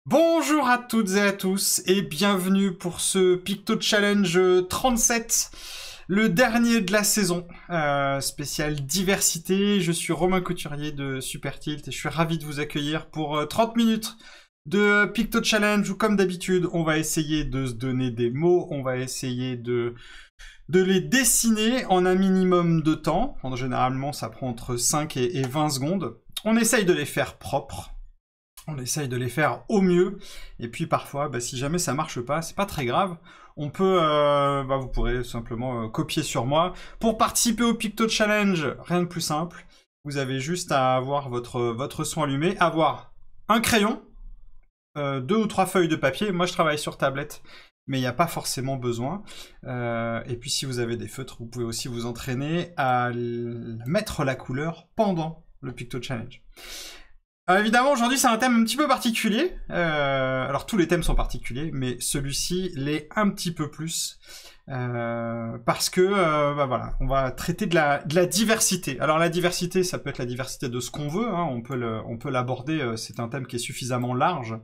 Bonjour à toutes et à tous et bienvenue pour ce Picto Challenge 37, le dernier de la saison, spécial diversité. Je suis Romain Couturier de Super Tilt et je suis ravi de vous accueillir pour 30 minutes de Picto Challenge où, comme d'habitude, on va essayer de se donner des mots, on va essayer de les dessiner en un minimum de temps. Généralement, ça prend entre 5 et 20 secondes. On essaye de les faire propres. On essaye de les faire au mieux, et puis parfois, si jamais ça marche pas, c'est pas très grave. On peut, vous pourrez simplement copier sur moi. Pour participer au Picto Challenge, rien de plus simple. Vous avez juste à avoir votre son allumé, avoir un crayon, 2 ou 3 feuilles de papier. Moi, je travaille sur tablette, mais il n'y a pas forcément besoin. Et puis, si vous avez des feutres, vous pouvez aussi vous entraîner à mettre la couleur pendant le Picto Challenge. Évidemment, aujourd'hui, c'est un thème un petit peu particulier. Alors, tous les thèmes sont particuliers, mais celui-ci l'est un petit peu plus. Parce que, voilà, on va traiter de la diversité. Alors, la diversité, ça peut être la diversité de ce qu'on veut, hein, on peut l'aborder, c'est un thème qui est suffisamment large.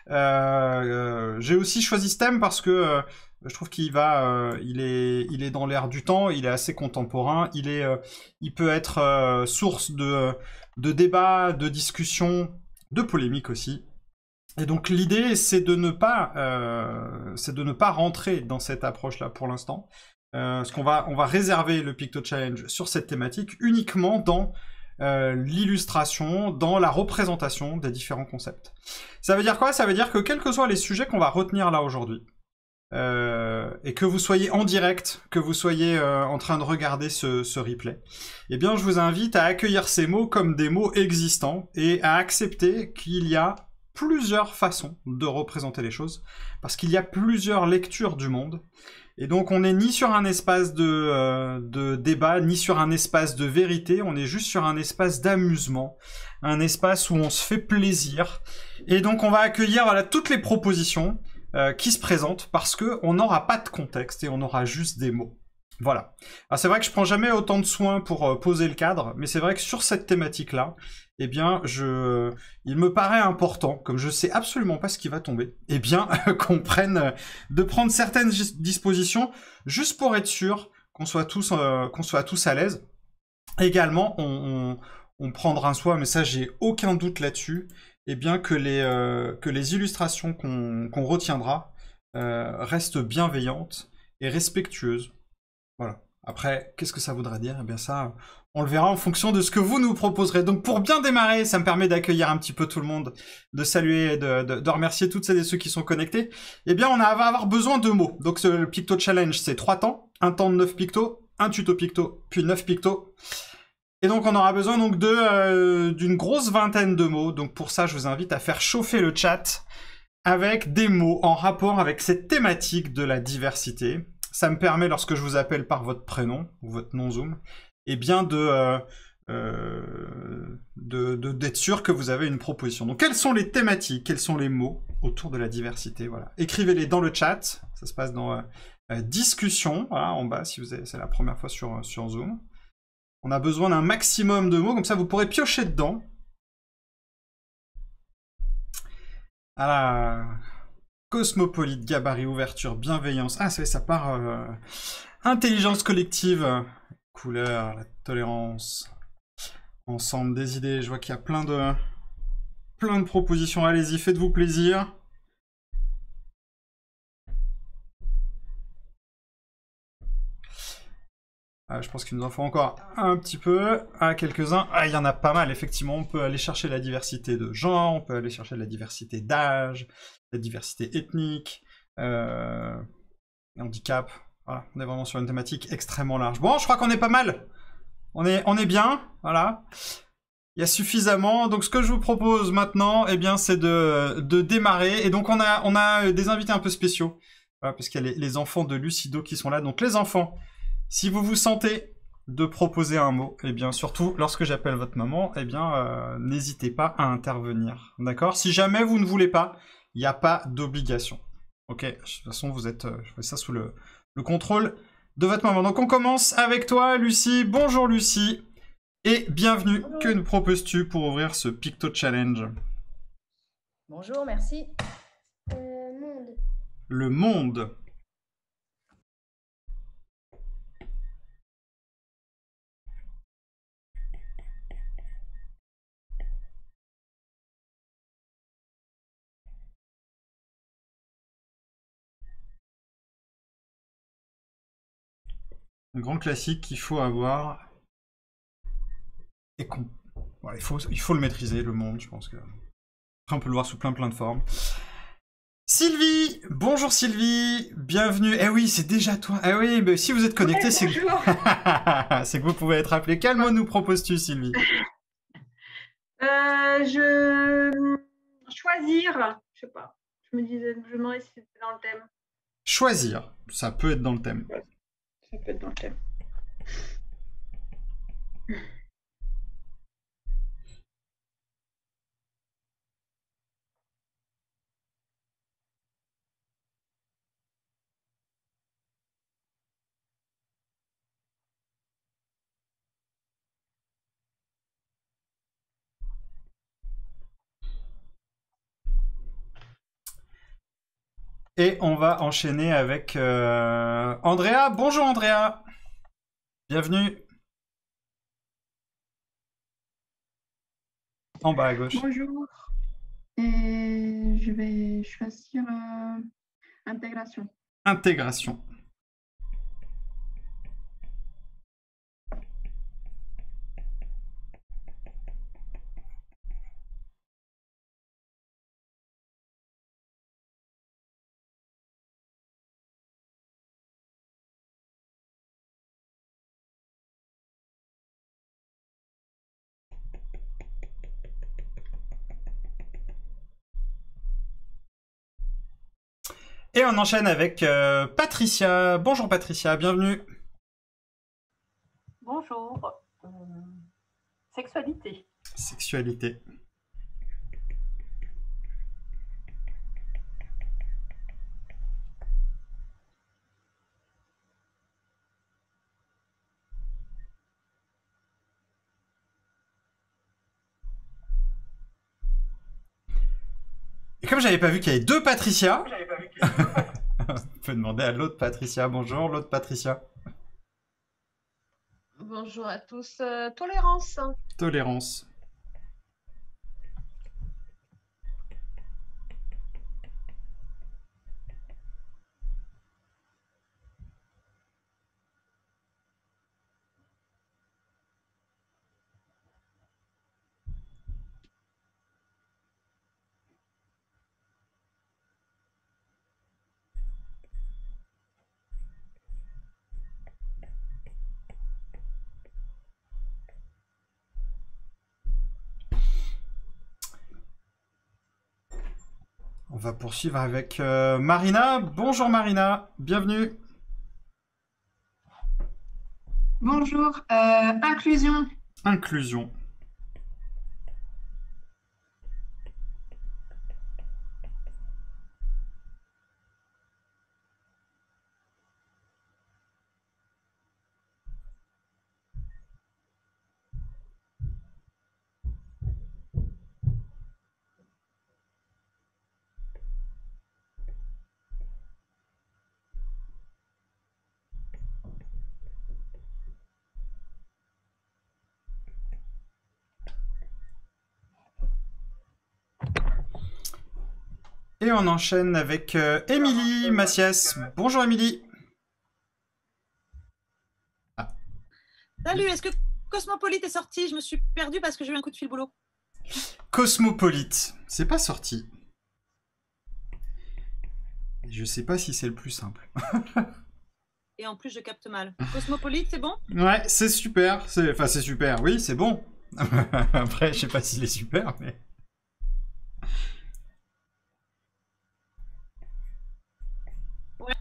J'ai aussi choisi ce thème parce que je trouve qu'il il est dans l'air du temps, il est assez contemporain, il peut être source de débats, de discussions, de polémiques aussi. Et donc l'idée, c'est de ne pas rentrer dans cette approche-là pour l'instant, parce qu'on va réserver le Picto Challenge sur cette thématique uniquement dans l'illustration, dans la représentation des différents concepts. Ça veut dire quoi? Ça veut dire que quels que soient les sujets qu'on va retenir là aujourd'hui, et que vous soyez en direct, que vous soyez en train de regarder ce replay, eh bien je vous invite à accueillir ces mots comme des mots existants et à accepter qu'il y a plusieurs façons de représenter les choses, parce qu'il y a plusieurs lectures du monde, et donc on n'est ni sur un espace de débat, ni sur un espace de vérité, on est juste sur un espace d'amusement, un espace où on se fait plaisir, et donc on va accueillir toutes les propositions qui se présentent, parce qu'on n'aura pas de contexte et on aura juste des mots. Voilà. Alors c'est vrai que je prends jamais autant de soin pour poser le cadre, mais c'est vrai que sur cette thématique-là, eh bien, il me paraît important, comme je sais absolument pas ce qui va tomber, eh bien, de prendre certaines dispositions, juste pour être sûr qu'on soit tous à l'aise. Également, on prendra un soin, mais ça j'ai aucun doute là-dessus, eh bien que les illustrations qu'on retiendra restent bienveillantes et respectueuses. Voilà. Après, qu'est-ce que ça voudra dire? Eh bien ça, on le verra en fonction de ce que vous nous proposerez. Donc pour bien démarrer, ça me permet d'accueillir un petit peu tout le monde, de saluer, de remercier toutes celles et ceux qui sont connectés. Eh bien, on va avoir besoin de mots. Donc le Picto Challenge, c'est 3 temps. Un temps de 9 pictos, un tuto picto, puis 9 pictos. Et donc on aura besoin donc d'une grosse vingtaine de mots. Donc pour ça, je vous invite à faire chauffer le chat avec des mots en rapport avec cette thématique de la diversité. Ça me permet, lorsque je vous appelle par votre prénom ou votre nom Zoom, eh bien d'être sûr que vous avez une proposition. Donc quelles sont les thématiques, quels sont les mots autour de la diversité? Voilà. Écrivez-les dans le chat. Ça se passe dans discussion, voilà, en bas, si c'est la première fois sur Zoom. On a besoin d'un maximum de mots, comme ça vous pourrez piocher dedans. Ah, cosmopolite, gabarit, ouverture, bienveillance. Ah, ça part. Intelligence collective, couleur, la tolérance, ensemble des idées. Je vois qu'il y a plein de propositions. Allez-y, faites-vous plaisir. Je pense qu'il nous en faut encore un petit peu, quelques-uns. Ah, il y en a pas mal, effectivement. On peut aller chercher la diversité de genre, on peut aller chercher la diversité d'âge, la diversité ethnique, handicap. Voilà, on est vraiment sur une thématique extrêmement large. Bon, je crois qu'on est pas mal. On est bien, voilà. Il y a suffisamment. Donc, ce que je vous propose maintenant, eh bien, c'est de démarrer. Et donc, on a des invités un peu spéciaux, voilà, parce qu'il y a les enfants de Lucido qui sont là. Donc, les enfants, si vous vous sentez de proposer un mot, eh bien, surtout lorsque j'appelle votre maman, eh bien, n'hésitez pas à intervenir, d'accord? Si jamais vous ne voulez pas, il n'y a pas d'obligation. Ok, de toute façon, je fais ça sous le contrôle de votre maman. Donc, on commence avec toi, Lucie. Bonjour, Lucie. Et bienvenue. Que nous proposes-tu pour ouvrir ce Picto Challenge? Bonjour, merci. Monde. Le monde. Un grand classique qu'il faut avoir. Et voilà, il faut le maîtriser, le monde, je pense que. Après, on peut le voir sous plein de formes. Sylvie, bonjour Sylvie, bienvenue. Eh oui, c'est déjà toi. Eh oui, mais si vous êtes connecté, Ouais, c'est que... c'est que vous pouvez être appelé. Quel mot nous proposes-tu, Sylvie? Choisir, je sais pas. Je me demandais si c'était dans le thème. Choisir, ça peut être dans le thème. Ouais, ça peut être dans le thème. Et on va enchaîner avec Andrea. Bonjour Andrea, bienvenue. En bas à gauche. Bonjour, et je vais choisir intégration. Intégration. Et on enchaîne avec Patricia. Bonjour Patricia, bienvenue. Bonjour. Sexualité. Sexualité. Et comme j'avais pas vu qu'il y avait deux Patricia, on peut demander à l'autre Patricia. Bonjour, l'autre Patricia. Bonjour à tous. Tolérance. Tolérance. On va poursuivre avec Marina. Bonjour Marina, bienvenue. Bonjour, inclusion. Inclusion. Et on enchaîne avec Émilie Macias. Bonjour Émilie. Salut, est-ce que Cosmopolite est sorti? Je me suis perdue parce que j'ai eu un coup de fil boulot. Cosmopolite, c'est pas sorti. Je sais pas si c'est le plus simple. Et en plus, je capte mal. Cosmopolite, c'est bon? Ouais, c'est super. Enfin, c'est super. Oui, c'est bon. Après, je sais pas s'il est super, mais... Ouais.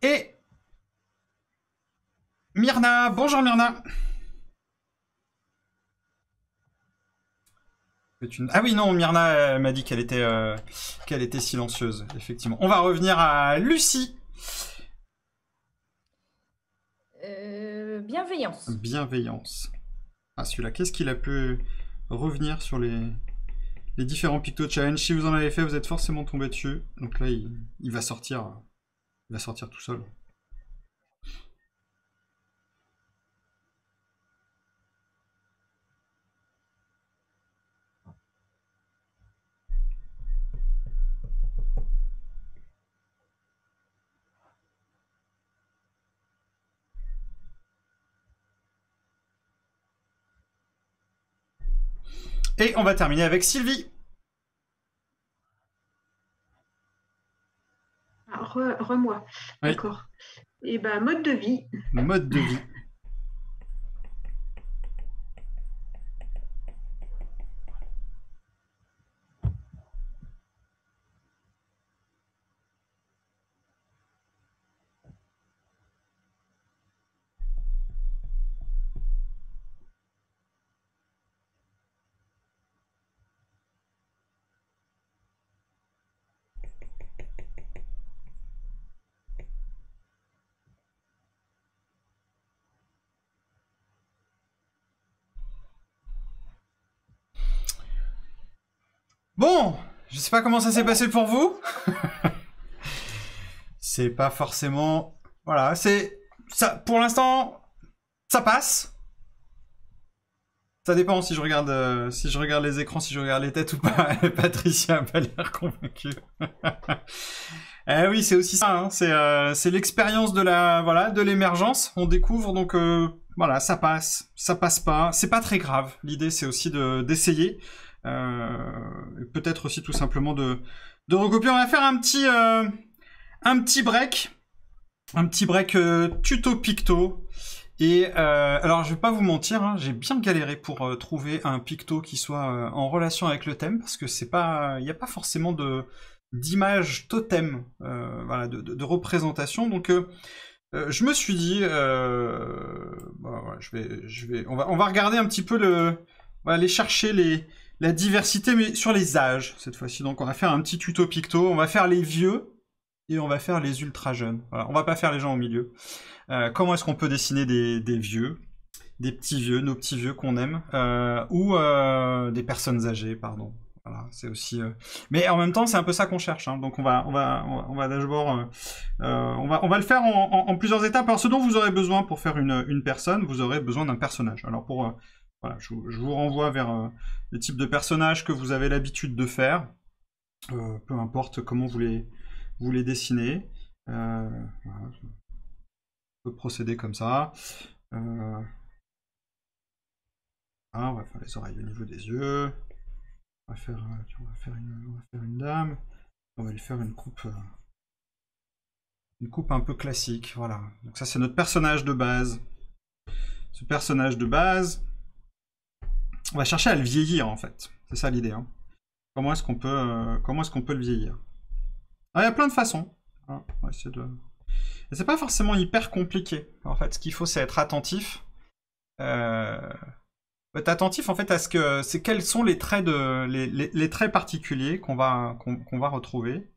Et Myrna, bonjour Myrna. Ah oui, non, Myrna m'a dit qu'elle était silencieuse, effectivement. On va revenir à Lucie. Bienveillance. Bienveillance. Ah, celui-là, qu'est-ce qu'il a pu revenir sur les différents Picto Challenge? Si vous en avez fait, vous êtes forcément tombé dessus. Donc là, il va sortir tout seul. Et on va terminer avec Sylvie. Moi. Oui. D'accord. Et ben, mode de vie. Mode de vie. Bon, je sais pas comment ça s'est passé pour vous. C'est pas forcément... Voilà, c'est... ça. Pour l'instant, ça passe. Ça dépend si je regarde les écrans, si je regarde les têtes ou pas. Patricia a pas l'air convaincue. Eh oui, c'est aussi ça. Hein. C'est l'expérience de l'émergence. On découvre donc voilà, ça passe pas. C'est pas très grave. L'idée c'est aussi d'essayer. Peut-être aussi tout simplement de recopier. On va faire un petit break tuto picto. Et alors je vais pas vous mentir, hein, j'ai bien galéré pour trouver un picto qui soit en relation avec le thème, parce que il n'y a pas forcément d'image totem, voilà, de représentation. Donc je me suis dit, voilà, on va regarder un petit peu on va aller chercher la diversité, mais sur les âges cette fois-ci. Donc on va faire un petit tuto picto, on va faire les vieux et on va faire les ultra jeunes. Voilà, on va pas faire les gens au milieu. Comment est-ce qu'on peut dessiner des vieux, des petits vieux, nos petits vieux qu'on aime, ou des personnes âgées, pardon. Voilà, c'est aussi. Mais en même temps, c'est un peu ça qu'on cherche. Hein. Donc on va d'abord, on va le faire en plusieurs étapes. Alors ce dont vous aurez besoin pour faire une personne, vous aurez besoin d'un personnage. Alors voilà, je vous renvoie vers le type de personnage que vous avez l'habitude de faire, peu importe comment vous les dessinez. Voilà. On peut procéder comme ça. On va faire les oreilles au niveau des yeux. On va faire une dame. On va lui faire une coupe un peu classique. Voilà. Donc ça c'est notre personnage de base. Ce personnage de base, on va chercher à le vieillir en fait. C'est ça l'idée. Hein. Comment est-ce qu'on peut le vieillir? Il y a plein de façons. Hein. On va essayer de... Et c'est pas forcément hyper compliqué. En fait, ce qu'il faut, c'est être attentif. Être attentif, en fait, à quels sont les traits les traits particuliers qu'on va retrouver.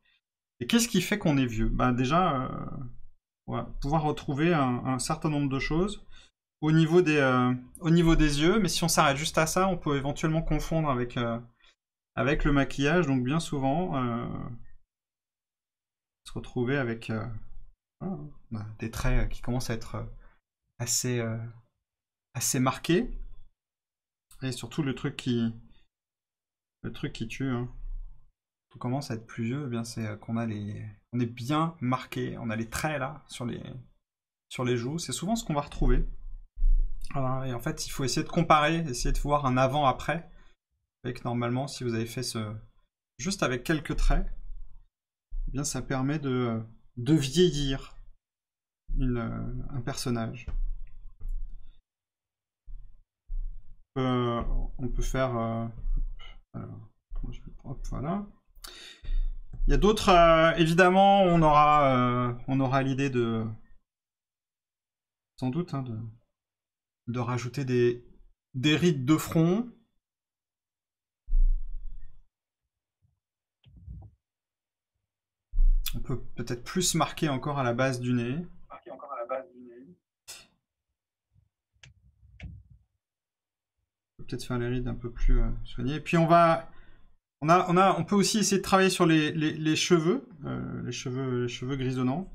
Et qu'est-ce qui fait qu'on est vieux? Déjà, on va pouvoir retrouver un certain nombre de choses au niveau des yeux. Mais si on s'arrête juste à ça, on peut éventuellement confondre avec le maquillage. Donc, bien souvent, se retrouver avec... des traits qui commencent à être assez marqués. Et surtout le truc qui tue, hein. On commence à être plus vieux, eh bien c'est qu'on on est bien marqué, on a les traits là sur les joues. C'est souvent ce qu'on va retrouver. Voilà, et en fait, il faut essayer de comparer, essayer de voir un avant-après. Avec normalement, si vous avez fait juste avec quelques traits, eh bien ça permet de vieillir un personnage. On peut faire... voilà. Il y a d'autres... évidemment, on aura l'idée de... Sans doute, hein, de rajouter des rides de front. On peut peut-être plus marquer encore à la base du nez. On peut peut-être faire les rides un peu plus soignées. Et puis on peut aussi essayer de travailler sur les cheveux, les cheveux grisonnants.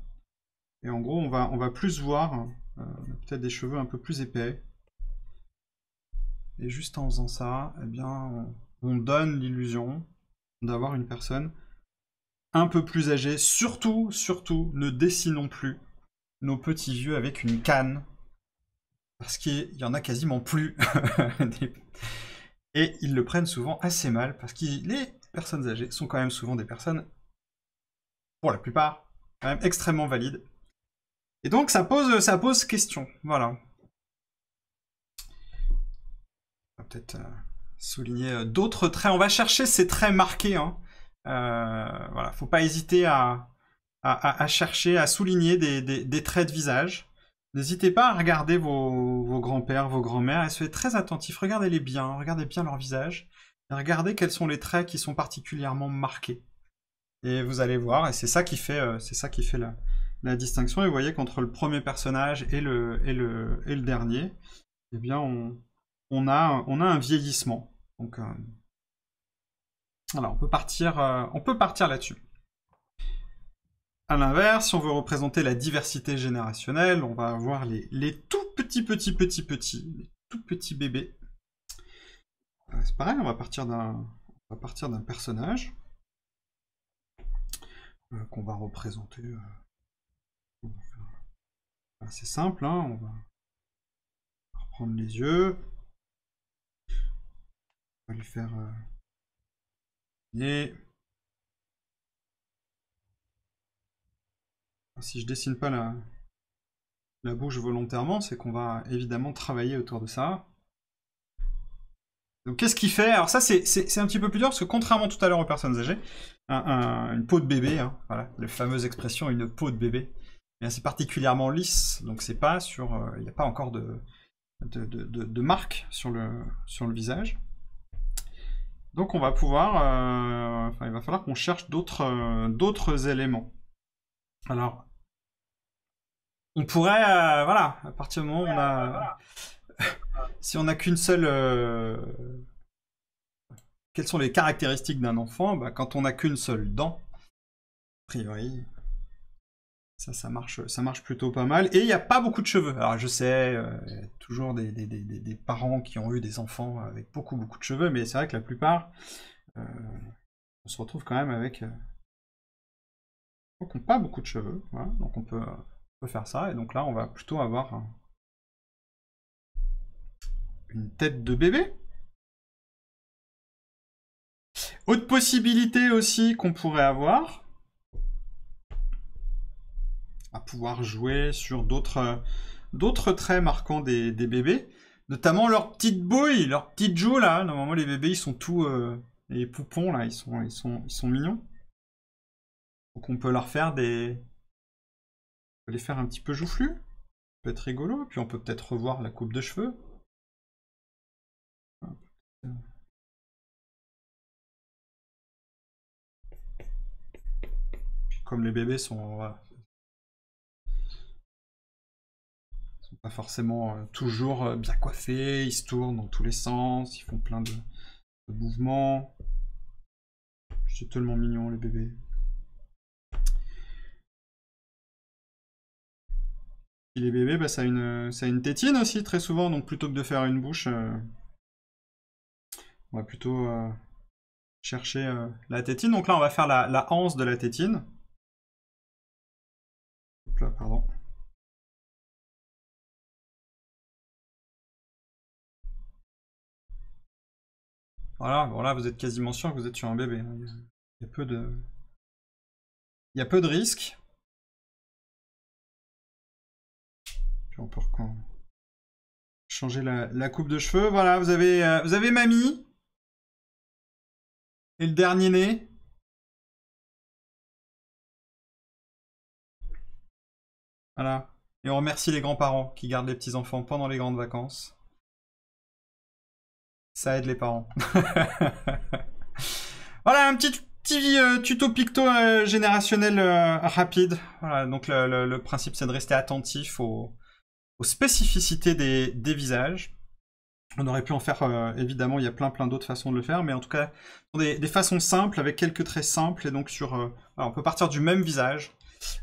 Et en gros, on va plus voir peut-être des cheveux un peu plus épais. Et juste en faisant ça, eh bien, on donne l'illusion d'avoir une personne un peu plus âgée. Surtout, ne dessinons plus nos petits vieux avec une canne. Parce qu'il y en a quasiment plus. Et ils le prennent souvent assez mal. Parce que les personnes âgées sont quand même souvent des personnes, pour la plupart, quand même extrêmement valides. Et donc ça pose question. Voilà. On va peut-être souligner d'autres traits. On va chercher ces traits marqués. Hein. Voilà, faut pas hésiter à chercher, à souligner des traits de visage. N'hésitez pas à regarder vos grands-pères, vos grands-mères, et soyez très attentifs. Regardez bien leur visage. Et regardez quels sont les traits qui sont particulièrement marqués. Et vous allez voir, et c'est ça qui fait la distinction. Et vous voyez qu'entre le premier personnage et le dernier, eh bien on a un vieillissement. Donc voilà, on peut partir là-dessus. A l'inverse, si on veut représenter la diversité générationnelle, on va avoir les tout petits, les tout petits bébés. C'est pareil, on va partir d'un personnage qu'on va représenter. C'est simple, hein, on va reprendre les yeux. On va lui faire si je dessine pas la bouche volontairement, c'est qu'on va évidemment travailler autour de ça. Donc qu'est-ce qu'il fait? Alors ça c'est un petit peu plus dur parce que contrairement tout à l'heure aux personnes âgées, une peau de bébé, hein, voilà, la fameuse expression une peau de bébé, c'est particulièrement lisse, donc c'est pas sur, il n'y a pas encore de marque sur le visage. Donc on va pouvoir, il va falloir qu'on cherche d'autres éléments. Alors, on pourrait, voilà, à partir du moment où on a, si on n'a qu'une seule, quelles sont les caractéristiques d'un enfant? Bah, quand on n'a qu'une seule dent, a priori, ça marche plutôt pas mal. Et il n'y a pas beaucoup de cheveux. Alors je sais, y a toujours des parents qui ont eu des enfants avec beaucoup de cheveux, mais c'est vrai que la plupart, on se retrouve quand même avec qui n'ont pas beaucoup de cheveux. Voilà. Donc on peut faire ça. Et donc là, on va plutôt avoir une tête de bébé. Autre possibilité aussi qu'on pourrait avoir, à pouvoir jouer sur d'autres traits marquants des bébés, notamment leurs petites bouilles, leurs petites joues là. Normalement les bébés ils sont tous les poupons là, ils sont mignons. Donc on peut leur faire on peut les faire un petit peu joufflus, ça peut être rigolo. Puis on peut peut-être revoir la coupe de cheveux. Puis comme les bébés sont, voilà, pas forcément toujours bien coiffés, ils se tournent dans tous les sens, ils font plein de mouvements. C'est tellement mignon les bébés. Et les bébés, bah, ça a une tétine aussi très souvent, donc plutôt que de faire une bouche, on va plutôt chercher la tétine. Donc là on va faire la anse de la tétine. Hop là, pardon. Voilà, bon là vous êtes quasiment sûr que vous êtes sur un bébé. Il y a peu de risques. Puis on peut changer la coupe de cheveux. Voilà, vous avez mamie. Et le dernier né. Voilà. Et on remercie les grands-parents qui gardent les petits-enfants pendant les grandes vacances. Ça aide les parents. Voilà, un Petit tuto picto générationnel rapide. Voilà, donc le principe c'est de rester attentif aux spécificités des visages. On aurait pu en faire, évidemment, il y a plein d'autres façons de le faire, mais en tout cas, des façons simples avec quelques traits simples. Et donc on peut partir du même visage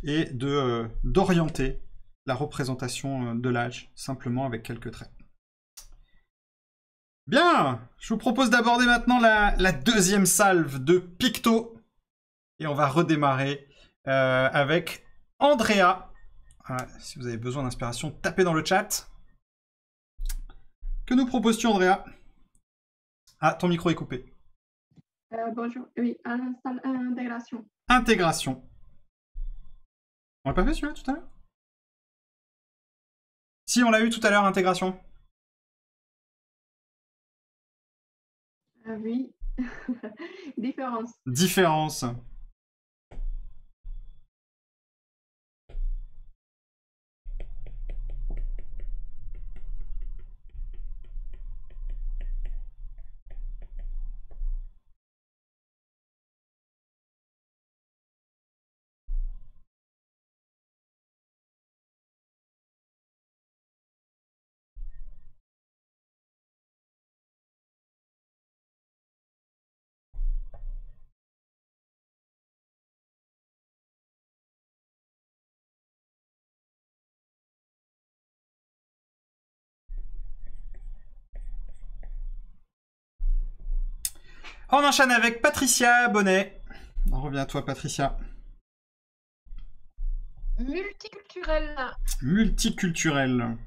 et d'orienter la représentation de l'âge simplement avec quelques traits. Bien, je vous propose d'aborder maintenant la deuxième salve de picto. Et on va redémarrer avec Andrea. Voilà, si vous avez besoin d'inspiration, tapez dans le chat. Que nous proposes-tu, Andrea? Ah, ton micro est coupé. Bonjour. Oui, intégration. Intégration. On l'a pas fait celui-là tout à l'heure? Si, on l'a eu tout à l'heure, intégration. Oui. Différence. Différence. On enchaîne avec Patricia Bonnet. On revient à toi, Patricia. Multiculturel. Multiculturel.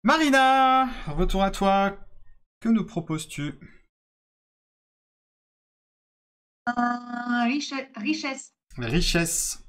Marina, retour à toi. Que nous proposes-tu? Richesse. Richesse.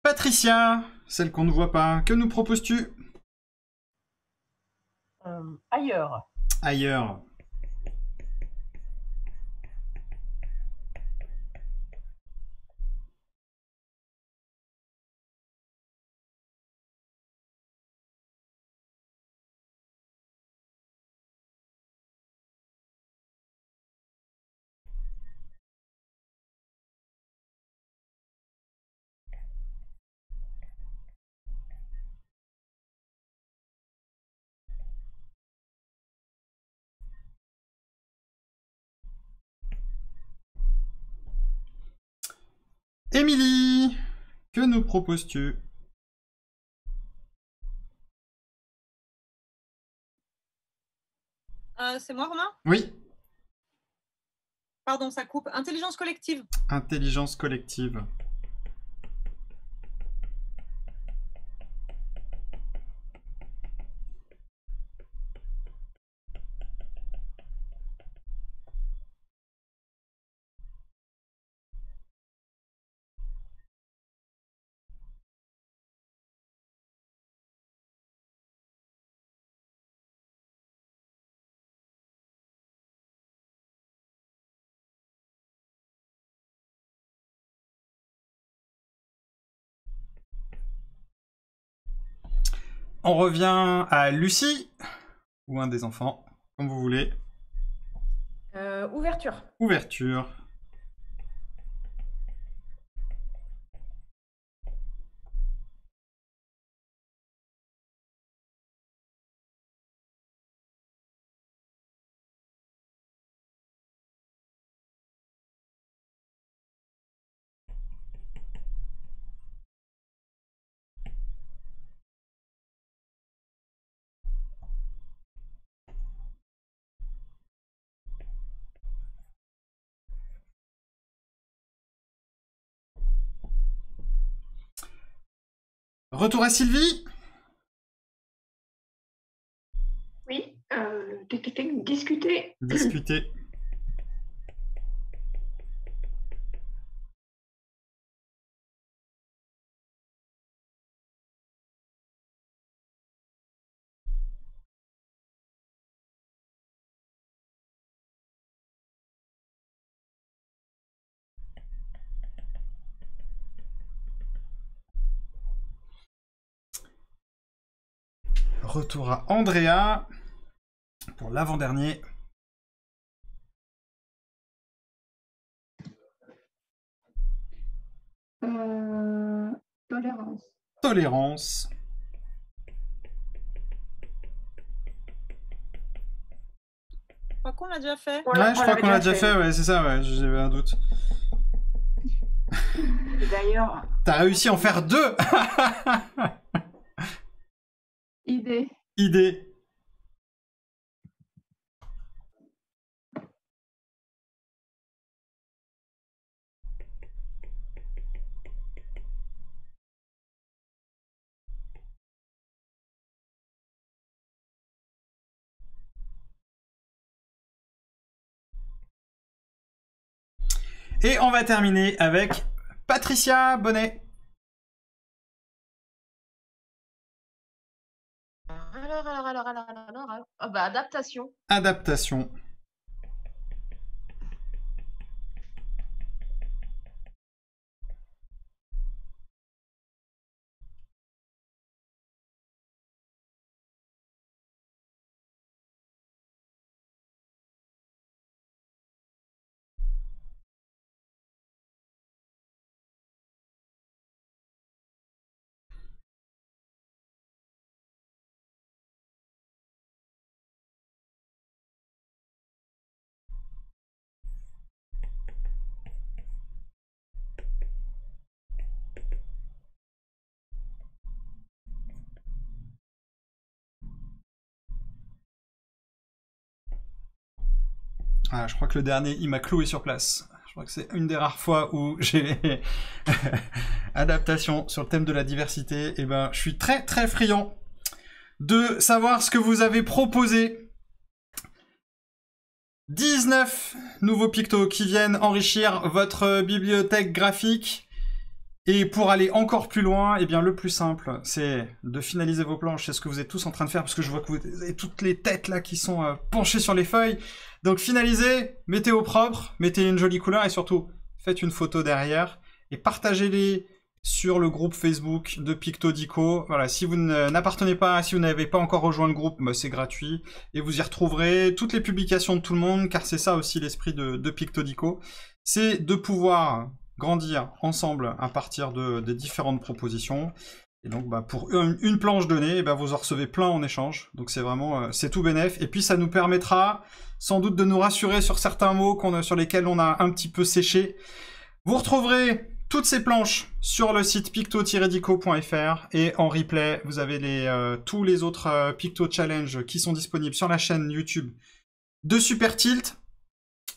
Patricia, celle qu'on ne voit pas, que nous proposes-tu? Ailleurs. Ailleurs. Émilie, que nous proposes-tu? C'est moi, Romain? Oui, Pardon, ça coupe. Intelligence collective. intelligence collective. On revient à Lucie, ou un des enfants, comme vous voulez. Ouverture. Ouverture. Retour à Sylvie. Oui, discuter. Discuter. Retour à Andrea pour l'avant-dernier. Tolérance. Tolérance. Je crois qu'on l'a déjà fait. Ouais, je crois qu'on l'a déjà fait, ouais, c'est ça, ouais, j'avais un doute. D'ailleurs, T'as réussi à en faire 2. Idée. Idée. Et on va terminer avec Patricia Bonnet. alors. Ah bah, adaptation. Adaptation. Ah, je crois que le dernier, il m'a cloué sur place. Je crois que c'est une des rares fois où j'ai adaptation sur le thème de la diversité. Et ben, je suis très très friand de savoir ce que vous avez proposé. 19 nouveaux pictos qui viennent enrichir votre bibliothèque graphique. Et pour aller encore plus loin, eh bien, le plus simple, c'est de finaliser vos planches. C'est ce que vous êtes tous en train de faire, parce que je vois que vous avez toutes les têtes là qui sont penchées sur les feuilles. Donc finalisez, mettez au propre, mettez une jolie couleur et surtout, faites une photo derrière et partagez-les sur le groupe Facebook de Pictodico. Voilà, si vous n'appartenez pas, si vous n'avez pas encore rejoint le groupe, bah, c'est gratuit. Et vous y retrouverez toutes les publications de tout le monde, car c'est ça aussi l'esprit de Pictodico. C'est de pouvoir grandir ensemble à partir des différentes propositions. Et donc, bah, pour une planche donnée, bah, vous en recevez plein en échange. Donc, c'est vraiment, c'est tout bénef. Et puis, ça nous permettra sans doute de nous rassurer sur certains mots sur lesquels on a un petit peu séché. Vous retrouverez toutes ces planches sur le site picto-dico.fr et en replay, vous avez tous les autres Picto Challenge qui sont disponibles sur la chaîne YouTube de Super Tilt.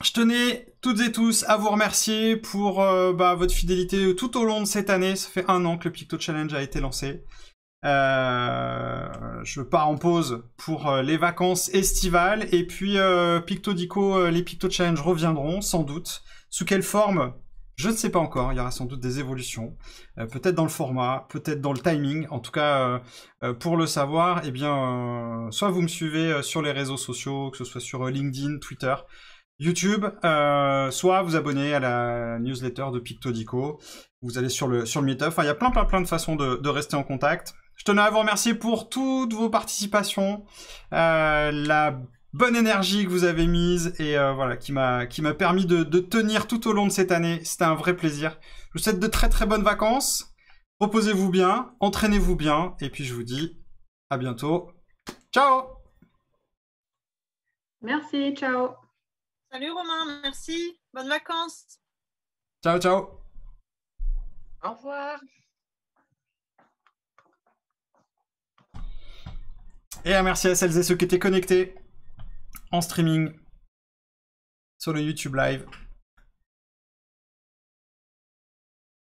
Je tenais toutes et tous à vous remercier pour votre fidélité tout au long de cette année. Ça fait 1 an que le Picto Challenge a été lancé. Je pars en pause pour les vacances estivales. Et puis Pictodico, les Picto Challenge reviendront sans doute. Sous quelle forme ? Je ne sais pas encore. Il y aura sans doute des évolutions. Peut-être dans le format, peut-être dans le timing. En tout cas, pour le savoir, eh bien, soit vous me suivez sur les réseaux sociaux, que ce soit sur LinkedIn, Twitter, YouTube, soit vous abonnez à la newsletter de Pictodico, vous allez sur le Meetup, enfin il y a plein de façons de rester en contact. Je tenais à vous remercier pour toutes vos participations, la bonne énergie que vous avez mise et voilà, qui m'a permis de tenir tout au long de cette année. C'était un vrai plaisir. Je vous souhaite de très très bonnes vacances. Reposez-vous bien, entraînez-vous bien et puis je vous dis à bientôt. Ciao! Merci, ciao. Salut Romain, merci. Bonnes vacances. Ciao, ciao! Au revoir. Et merci à celles et ceux qui étaient connectés en streaming sur le YouTube Live.